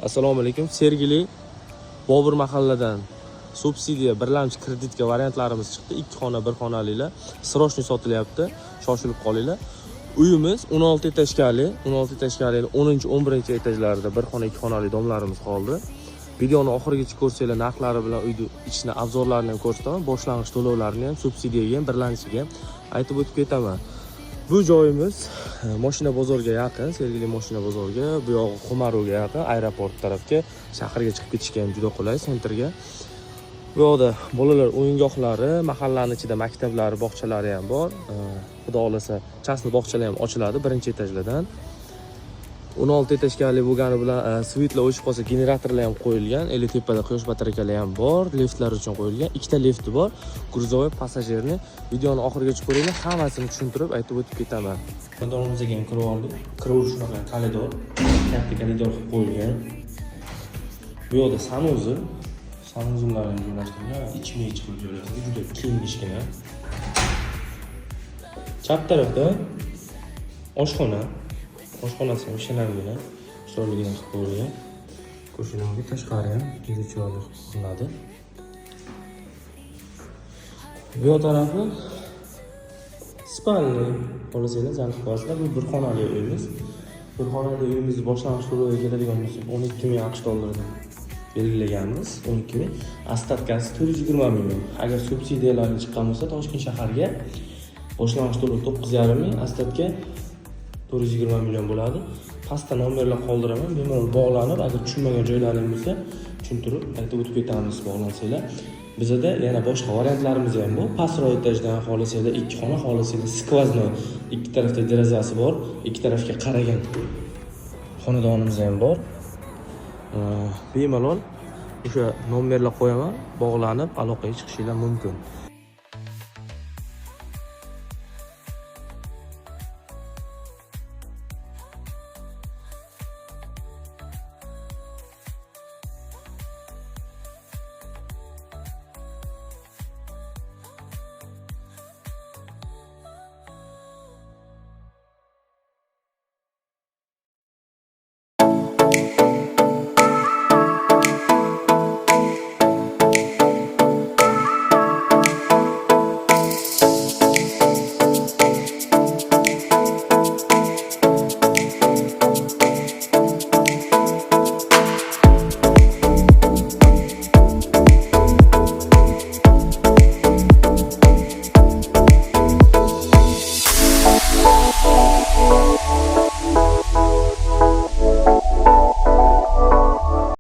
Assalomu alaykum. Sergeli Bobur mahalladan subsidiya birlamchi kreditga variantlarimiz chiqdi. 2 xona, 1 xonalilar srochniy sotilyapti. Shoshilib qolinglar. Uyimiz 16 etajli, 10-11 etajlarda 1 xona, 2 xonali domlarimiz qoldi. Videoni oxirigacha ko'rsanglar, narxlari bilan uyni ichini, obzorlarini ham ko'rsataman. Boshlang'ich to'lovlarini ham, subsidiyaga ham, birlamchiga ham aytib o'tib ketaman. Bu joyimiz Mashina bozorga yaqin, Sergeli Mashina bozorga, bu yog'i Xumarovga yaqin, aeroport tarafga, shaharga chiqib ketishga ham juda qulay, sentrga. Bu yoqda bolalar o'yingohlari, mahallaning ichida maktablari, bog'chalari ham bor. Xudo xolasa, chasni bog'chalar ham ochiladi 1-etajlardan. 16 etajli bo'lgani bilan svetlar o'chib qolsa, generatorlar ham qo'yilgan, tepada quyosh batareykalar ham bor, liftlar uchun qo'yilgan. 2 ta lifti bor, gruzovoy, passajirni. Videoni oxirigacha ko'ringlar, hammasini tushuntirib aytib o'tib ketaman. Xonadonimizga ham kirib oldik. Kiraver shunaqa koridor, katta koridor qilib qo'yilgan. Bu yoqda sanuzlar ham joylashtirilgan, ichma-ich qilib joylashtirilgan, juda keng kichkina. Chap tarafda oshxonasi ham shinamgina, chiroyligina qilib qo'yilgan. Ko'rishingizga tashqari ham juda chiroyli quriladi. Bu yoq tarafi spalni qo'lasanglar, zanjiq qo'yasizlar. Bu 1 xonali uyimiz. 1 xonali uyimizni boshlang'ich to'lovga keladigan bo'lsak, 12 ming AQSh dollarida belgilaganmiz. 12 ming. Ostatkasi 420 million. Agar subsidiyalar chiqqan bo'lsa, Toshkent shaharga boshlang'ich to'lov 9,5 ming, ostatka 420 million bo'ladi. Pastda nomerlar qoldiraman, bemalol bog'lanib, agar tushunmagan joylaringiz bo'lsa, tushuntirib aytib o'tib ketamiz bog'lansanglar. Bizda yana boshqa variantlarimiz ham bor. Pastroq etajdan xohlasanglar 2 xona, xohlasanglar skvoznoy, 2 tarafda derazasi bor, 2 tarafga qaragan xonadonimiz ham bor. Bemalol o'sha nomerlar qo'yaman, bog'lanib aloqaga chiqishingiz mumkin.